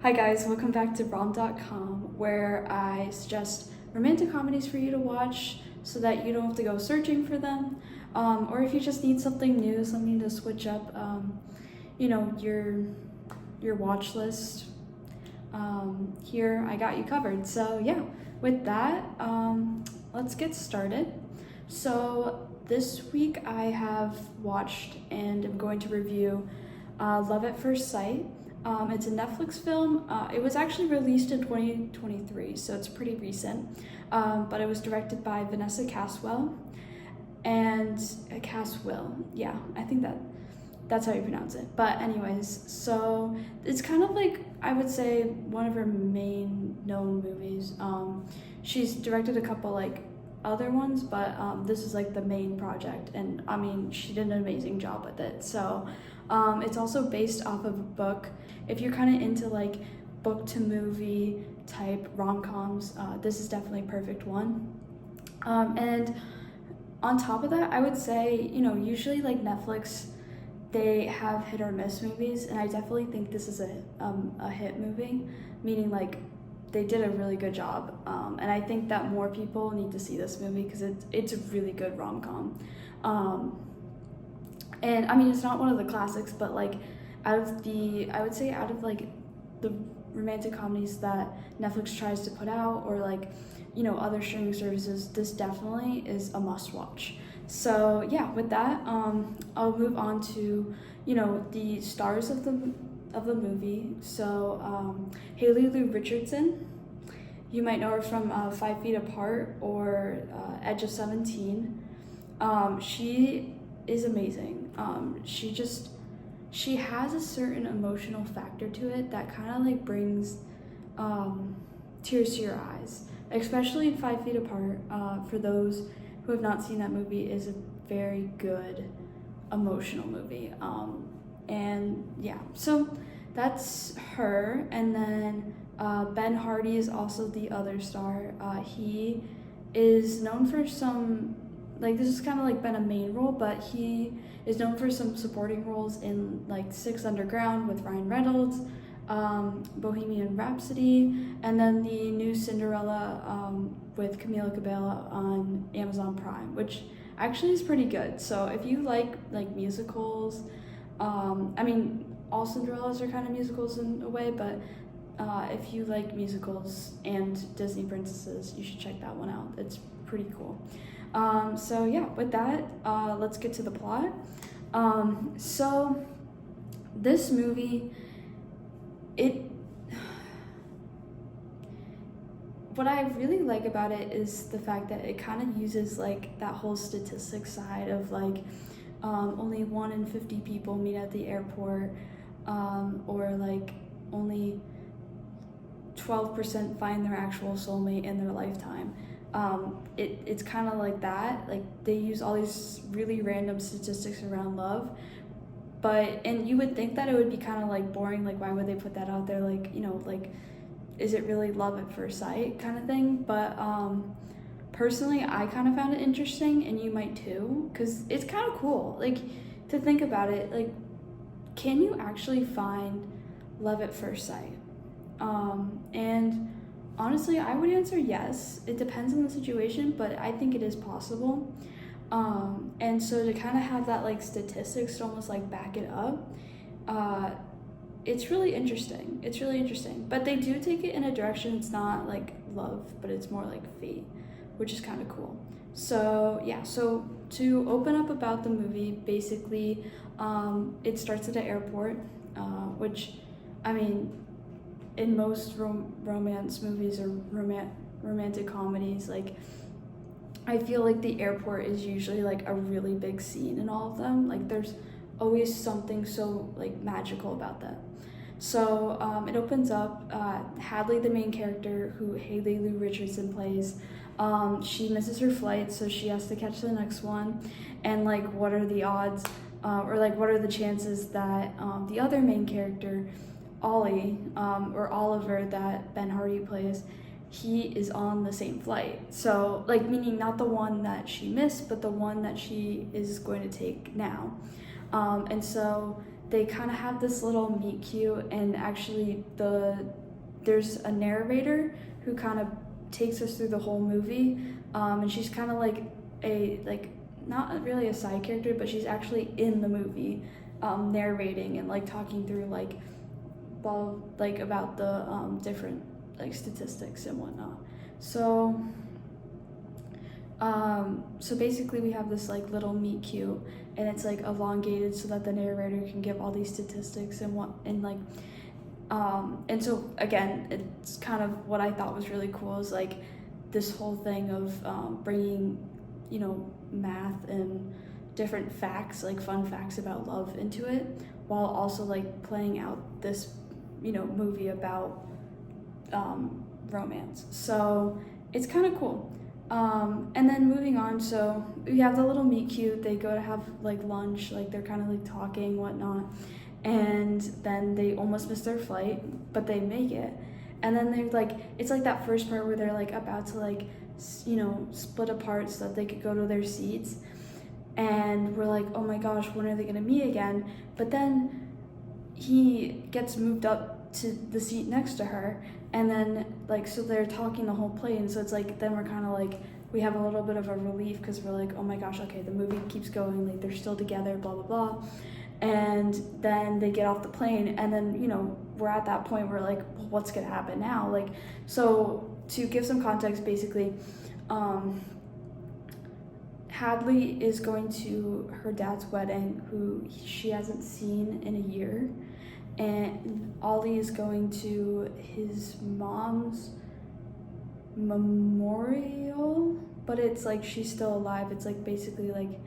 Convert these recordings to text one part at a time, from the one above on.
Hi guys, welcome back to rom.com, where I suggest romantic comedies for you to watch so that you don't have to go searching for them, or if you just need something new, something to switch up, your watch list. Here I got you covered. So yeah, with that, let's get started. So this week I have watched and am going to review Love at First Sight. It's a Netflix film. It was actually released in 2023, so it's pretty recent. But it was directed by Vanessa Caswill and Caswill. Yeah, I think that's how you pronounce it. But anyways, so it's kind of like, I would say, one of her main known movies. She's directed a couple like other ones, but this is like the main project, and I mean, she did an amazing job with it. So it's also based off of a book. If you're kind of into like book to movie type rom-coms, this is definitely a perfect one. And on top of that, I would say, usually like Netflix, they have hit or miss movies, and I definitely think this is a hit movie, meaning like they did a really good job. And I think that more people need to see this movie because it's a really good rom-com. And I mean, it's not one of the classics, but like out of like the romantic comedies that Netflix tries to put out, or like, other streaming services, this definitely is a must watch. So yeah, with that, I'll move on to, the stars of the movie. So Haley Lou Richardson, you might know her from 5 Feet Apart or Edge of 17. She is amazing. She has a certain emotional factor to it that kind of like brings tears to your eyes, especially in 5 Feet Apart. For those who have not seen that movie, is a very good emotional movie. And yeah, so that's her. And then Ben Hardy is also the other star. He is known for some, like, this has kind of like been a main role, but he is known for some supporting roles in like Six Underground with Ryan Reynolds, Bohemian Rhapsody, and then the new Cinderella with Camila Cabello on Amazon Prime, which actually is pretty good. So if you like musicals, I mean, all Cinderellas are kind of musicals in a way, but if you like musicals and Disney princesses, you should check that one out. It's pretty cool. So yeah, with that, let's get to the plot. So this movie, what I really like about it is the fact that it kind of uses like that whole statistics side of like only 1 in 50 people meet at the airport, or like only 12% find their actual soulmate in their lifetime. It's kind of like that. Like, they use all these really random statistics around love, and you would think that it would be kind of like boring. Like, why would they put that out there? Like, like, is it really love at first sight kind of thing? But personally, I kind of found it interesting, and you might too, because it's kind of cool. Like, to think about it, like, can you actually find love at first sight? And honestly, I would answer yes. It depends on the situation, but I think it is possible. And so to kind of have that like statistics to almost like back it up, it's really interesting. It's really interesting. But they do take it in a direction. It's not like love, but it's more like fate, which is kind of cool. So yeah, so to open up about the movie, basically, it starts at an airport, which, I mean, in most romance movies or romantic comedies, like, I feel like the airport is usually like a really big scene in all of them. Like, there's always something so like magical about that. So it opens up, Hadley, the main character, who Haley Lou Richardson plays, she misses her flight, so she has to catch the next one. And like, what are the odds, or like, what are the chances that the other main character, Ollie, or Oliver, that Ben Hardy plays, he is on the same flight. So like, meaning not the one that she missed, but the one that she is going to take now. And so they kind of have this little meet cute, and actually there's a narrator who kind of takes us through the whole movie, and she's kind of like not really a side character, but she's actually in the movie, narrating and like talking through like about the different like statistics and whatnot. So basically we have this like little meet cute, and it's like elongated so that the narrator can give all these statistics and so again, it's kind of what I thought was really cool is like this whole thing of bringing, you know, math and different facts, like fun facts about love into it, while also like playing out this, you know, movie about romance. So it's kind of cool. And then moving on, so we have the little meet cute, they go to have like lunch, like they're kind of like talking, whatnot, and then they almost miss their flight, but they make it. And then they're like, it's like that first part where they're like about to like, you know, split apart so that they could go to their seats. And we're like, oh my gosh, when are they gonna meet again? But then he gets moved up to the seat next to her, and then like, so they're talking the whole plane, so it's like, then we're kind of like, we have a little bit of a relief because we're like, oh my gosh, okay, the movie keeps going, like they're still together, blah blah blah. And then they get off the plane, and then, you know, we're at that point where like, well, what's gonna happen now? Like, so to give some context, basically, Hadley is going to her dad's wedding, who she hasn't seen in a year, and Ollie is going to his mom's memorial, but it's like she's still alive. It's like basically like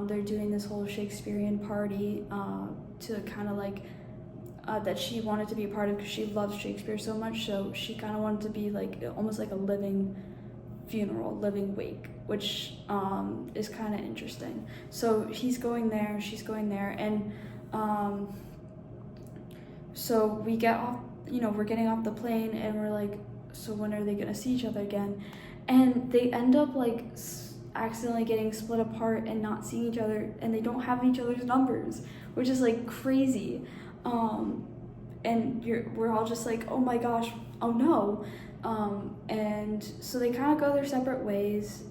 they're doing this whole Shakespearean party to kind of like that she wanted to be a part of because she loves Shakespeare so much, so she kind of wanted to be like almost like a living funeral, living wake, which is kind of interesting. So he's going there, she's going there, and so we get off, you know, we're getting off the plane, and we're like, so when are they gonna see each other again? And they end up like accidentally getting split apart and not seeing each other, and they don't have each other's numbers, which is like crazy. And we're all just like, oh my gosh, oh no. And so they kind of go their separate ways,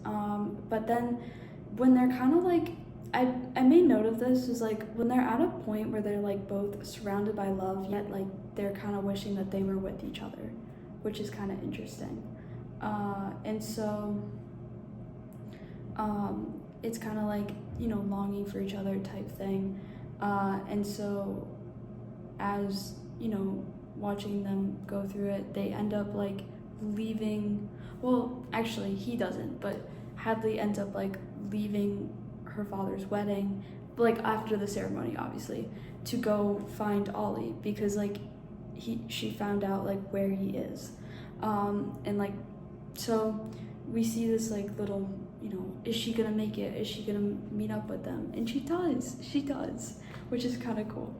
but then when they're kind of like, I made note of this, is like when they're at a point where they're like both surrounded by love, yet like they're kind of wishing that they were with each other, which is kind of interesting. And so it's kind of like, you know, longing for each other type thing. And so as, you know, watching them go through it, they end up like leaving, well, actually he doesn't, but Hadley ends up like leaving her father's wedding, like after the ceremony obviously, to go find Ollie, because like she found out like where he is, and like, so we see this like little, you know, is she gonna make it, is she gonna meet up with them? And she does, which is kind of cool.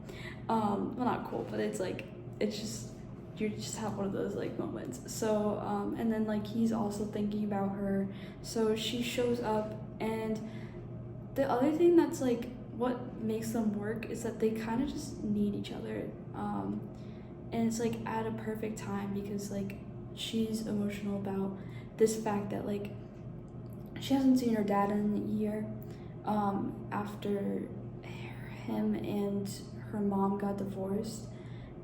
Well, not cool, but it's like, it's just, you just have one of those like moments. So and then like he's also thinking about her, so she shows up. And the other thing that's like what makes them work is that they kind of just need each other, and it's like at a perfect time, because like she's emotional about this fact that like she hasn't seen her dad in a year, after him and her mom got divorced,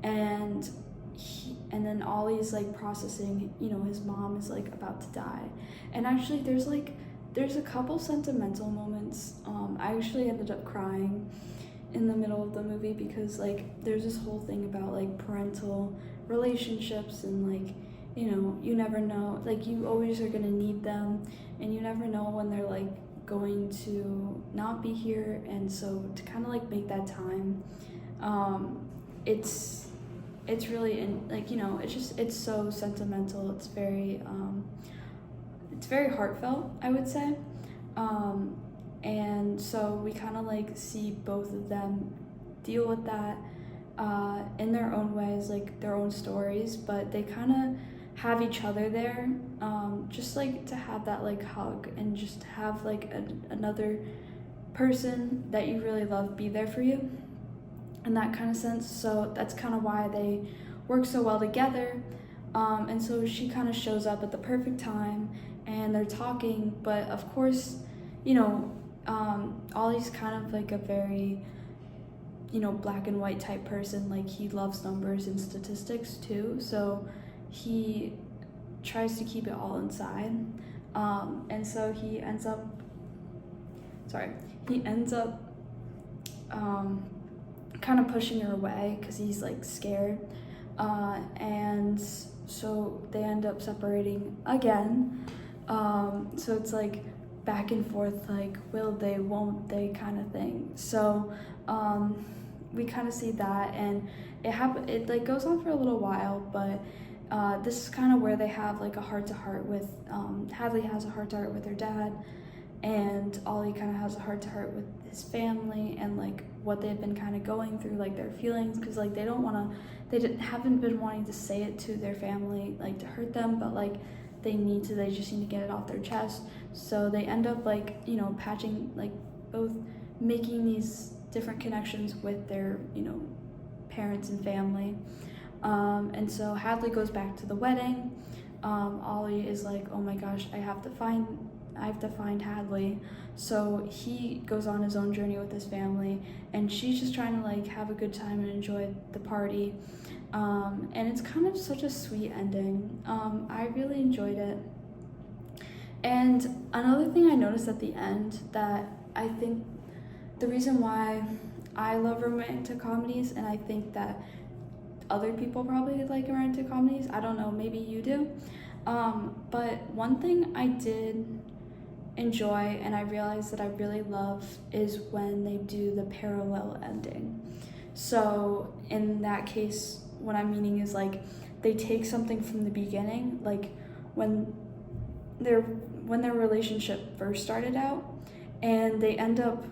and then Ollie's like processing, you know, his mom is like about to die. And actually there's a couple sentimental moments. I actually ended up crying in the middle of the movie, because like there's this whole thing about like parental relationships, and like, you know, you never know, like you always are gonna need them, and you never know when they're like going to not be here. And so to kind of like make that time, it's really, like, you know, it's so sentimental. It's very heartfelt, I would say. And so we kind of like see both of them deal with that in their own ways, like their own stories, but they kind of have each other there, just like to have that like hug, and just to have like another person that you really love be there for you. in that kind of sense. So that's kind of why they work so well together. And so she kind of shows up at the perfect time and they're talking, but of course, Ollie's kind of like a very, black and white type person. Like, he loves numbers and statistics too, so he tries to keep it all inside. And so he ends up kind of pushing her away because he's like scared. And so they end up separating again. So it's like back and forth, like will they, won't they kind of thing. So we kind of see that, and it like goes on for a little while, but this is kind of where they have like a heart-to-heart with Hadley has a heart-to-heart with her dad, and Ollie kind of has a heart-to-heart with his family and like what they've been kind of going through, like their feelings, because like they haven't been wanting to say it to their family, like to hurt them, but like they just need to get it off their chest. So they end up like, patching, like both making these different connections with their, parents and family. And so Hadley goes back to the wedding. Ollie is like, oh my gosh, I have to find Hadley. So he goes on his own journey with his family, and she's just trying to like have a good time and enjoy the party. And it's kind of such a sweet ending. I really enjoyed it. And another thing I noticed at the end that I think the reason why I love romantic comedies, and I think that other people probably like romantic comedies, I don't know, maybe you do, but one thing I did enjoy and I realized that I really love is when they do the parallel ending. So in that case, what I'm meaning is like they take something from the beginning, like when their relationship first started out, and they end up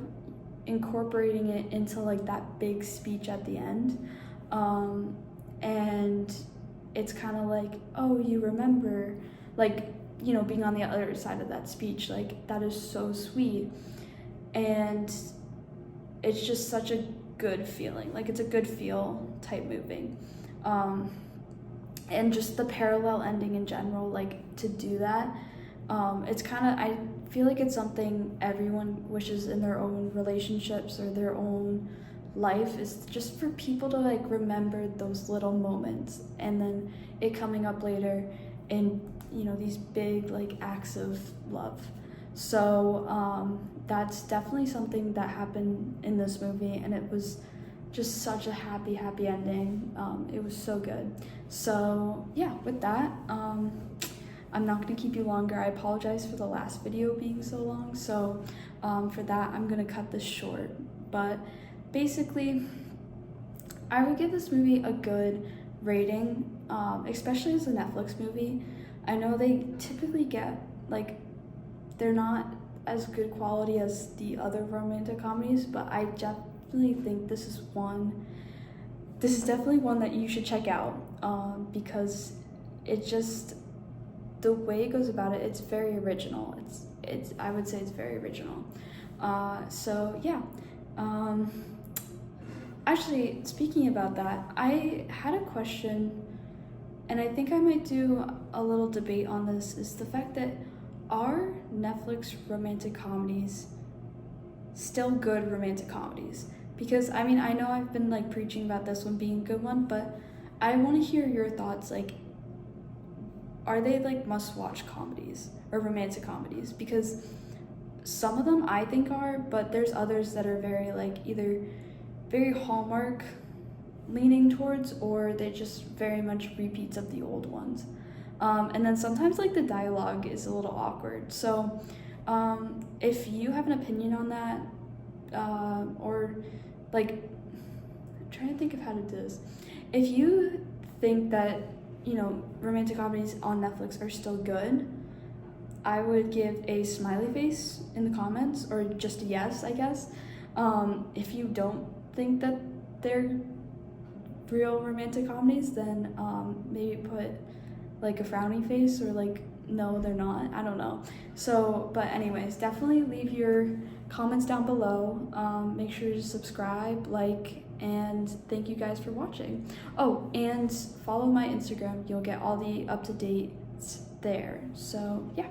incorporating it into like that big speech at the end. And it's kind of like, oh, you remember, like, being on the other side of that speech, like that is so sweet. And it's just such a good feeling, like it's a good feel type movie. And just the parallel ending in general, like to do that, it's kind of, I feel like it's something everyone wishes in their own relationships or their own life, is just for people to like remember those little moments and then it coming up later in these big like acts of love. So that's definitely something that happened in this movie, and it was just such a happy ending. It was so good. So yeah, with that, I'm not gonna keep you longer. I apologize for the last video being so long, so for that I'm gonna cut this short. But basically, I would give this movie a good rating, especially as a Netflix movie. I know they typically get, like, they're not as good quality as the other romantic comedies, but I definitely think this is definitely one that you should check out, because it just, the way it goes about it, it's very original. I would say it's very original. So yeah. Actually, speaking about that, I had a question, and I think I might do a little debate on this, is the fact that are Netflix romantic comedies still good romantic comedies? Because I mean, I know I've been like preaching about this one being a good one, but I want to hear your thoughts. Like, are they like must-watch comedies or romantic comedies? Because some of them I think are, but there's others that are very like either very Hallmark leaning towards, or they just very much repeats of the old ones. And then sometimes like the dialogue is a little awkward. So if you have an opinion on that, or like, I'm trying to think of how to do this. If you think that, romantic comedies on Netflix are still good, I would give a smiley face in the comments, or just a yes, I guess. If you don't think that they're real romantic comedies, then maybe put like a frowny face, or like, no, they're not. I don't know. So, but anyways, definitely leave your comments down below. Make sure to subscribe, like, And thank you guys for watching. Oh, and follow my Instagram. You'll get all the up-to-dates there. So yeah.